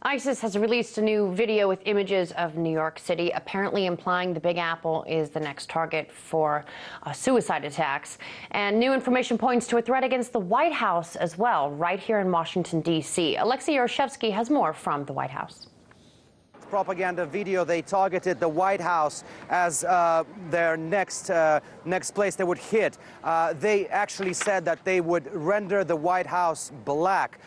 ISIS has released a new video with images of New York City, apparently implying the Big Apple is the next target for suicide attacks. And new information points to a threat against the White House as well, right here in Washington, D.C. Alexey Yaroshevsky has more from the White House. Propaganda video, they targeted the White House as their next place they would hit. They actually said that they would render the White House black.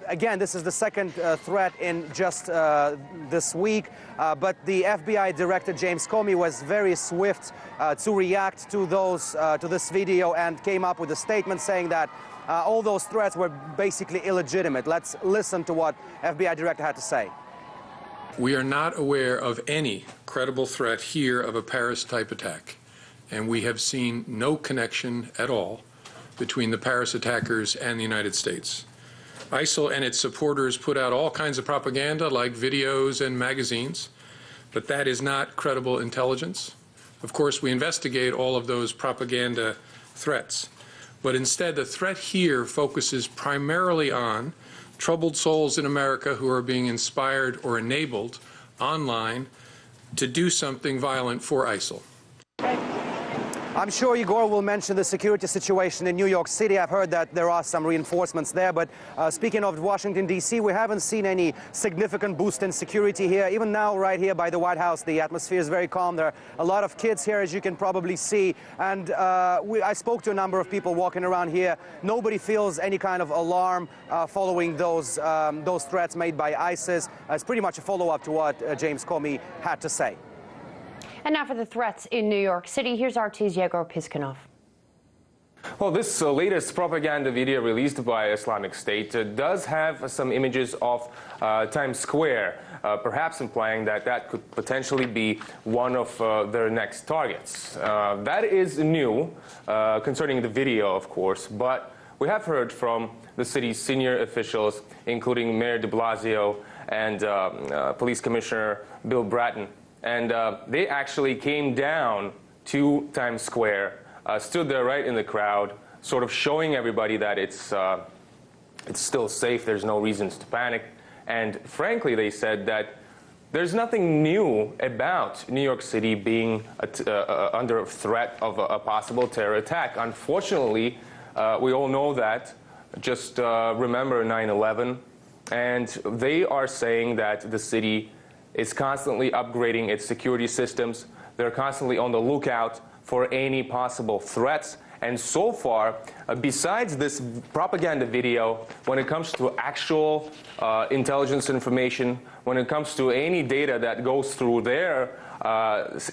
Again, this is the second threat in just this week, but the FBI Director James Comey was very swift to react to this video and came up with a statement saying that all those threats were basically illegitimate. Let's listen to what FBI Director had to say. We are not aware of any credible threat here of a Paris-type attack, and we have seen no connection at all between the Paris attackers and the United States. ISIL and its supporters put out all kinds of propaganda like videos and magazines, but that is not credible intelligence. Of course, we investigate all of those propaganda threats, but instead the threat here focuses primarily on troubled souls in America who are being inspired or enabled online to do something violent for ISIL. I'm sure Egor will mention the security situation in New York City. I've heard that there are some reinforcements there, but speaking of Washington, D.C., we haven't seen any significant boost in security here. Even now, right here by the White House, the atmosphere is very calm. There are a lot of kids here, as you can probably see, and I spoke to a number of people walking around here. Nobody feels any kind of alarm following those threats made by ISIS. It's pretty much a follow-up to what James Comey had to say. And now for the threats in New York City, here's RT's Egor Piskunov. Well, this latest propaganda video released by Islamic State does have some images of Times Square, perhaps implying that that could potentially be one of their next targets. That is new concerning the video, of course, but we have heard from the city's senior officials, including Mayor de Blasio and Police Commissioner Bill Bratton. And they actually came down to Times Square, stood there right in the crowd, sort of showing everybody that it's still safe, there's no reasons to panic. And frankly, they said that there's nothing new about New York City being under threat of a possible terror attack. Unfortunately, we all know that. Just remember 9/11. And they are saying that the city is constantly upgrading its security systems. They're constantly on the lookout for any possible threats. And so far, besides this propaganda video, when it comes to actual intelligence information, when it comes to any data that goes through their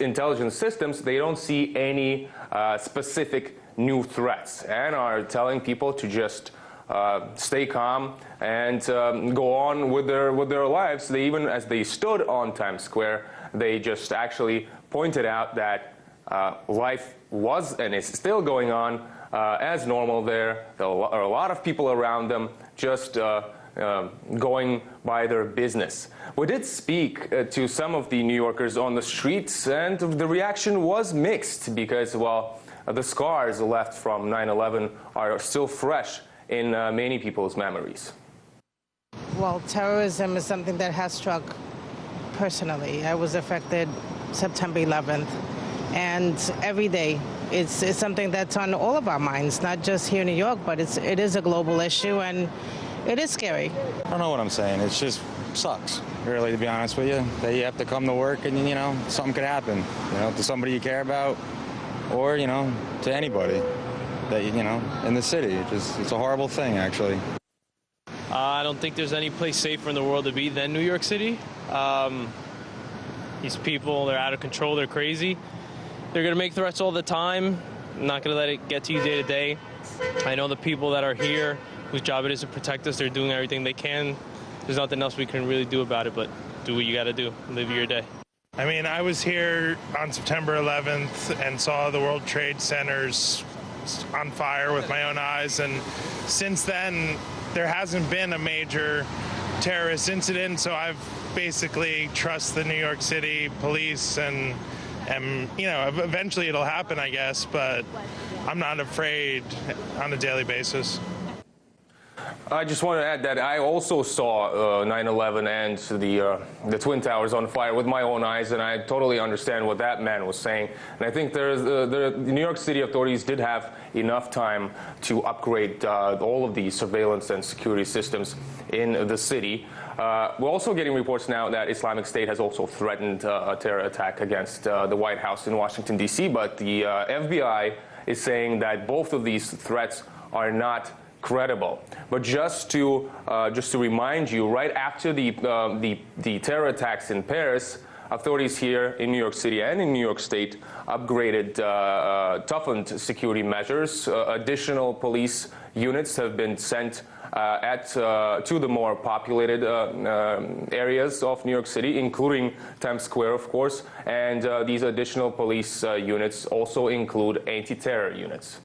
intelligence systems, they don't see any specific new threats and are telling people to just stay calm and go on with their lives. They even, as they stood on Times Square, they just actually pointed out that life was and is still going on as normal there. There are a lot of people around them just going by their business. We did speak to some of the New Yorkers on the streets, and the reaction was mixed because, well, the scars left from 9/11 are still fresh in many people's memories. Well, terrorism is something that has struck personally. I was affected September 11th, and every day it's something that's on all of our minds, not just here in New York, but it is a global issue, and it is scary. I don't know what I'm saying. It just sucks, really, to be honest with you. That you have to come to work and, you know, something could happen, you know, to somebody you care about or, you know, to anybody that, you know, in the city. It's a horrible thing, actually. I don't think there's any place safer in the world to be than New York City. These people, they're out of control, they're crazy. They're going to make threats all the time. I'm not going to let it get to you day to day. I know the people that are here, whose job it is to protect us, they're doing everything they can. There's nothing else we can really do about it, but do what you got to do, live your day. I mean, I was here on September 11th and saw the World Trade Centers on fire with my own eyes, and since then there hasn't been a major terrorist incident, so I've basically trust the New York City police, and you know, eventually it'll happen, I guess, but I'm not afraid on a daily basis. I just want to add that I also saw 9/11 and the Twin Towers on fire with my own eyes, and I totally understand what that man was saying. And I think the New York City authorities did have enough time to upgrade all of the surveillance and security systems in the city. We're also getting reports now that Islamic State has also threatened a terror attack against the White House in Washington, D.C., but the FBI is saying that both of these threats are not credible. But just to remind you, right after the terror attacks in Paris, authorities here in New York City and in New York State upgraded, toughened security measures. Additional police units have been sent to the more populated areas of New York City, including Times Square, of course. And these additional police units also include anti-terror units.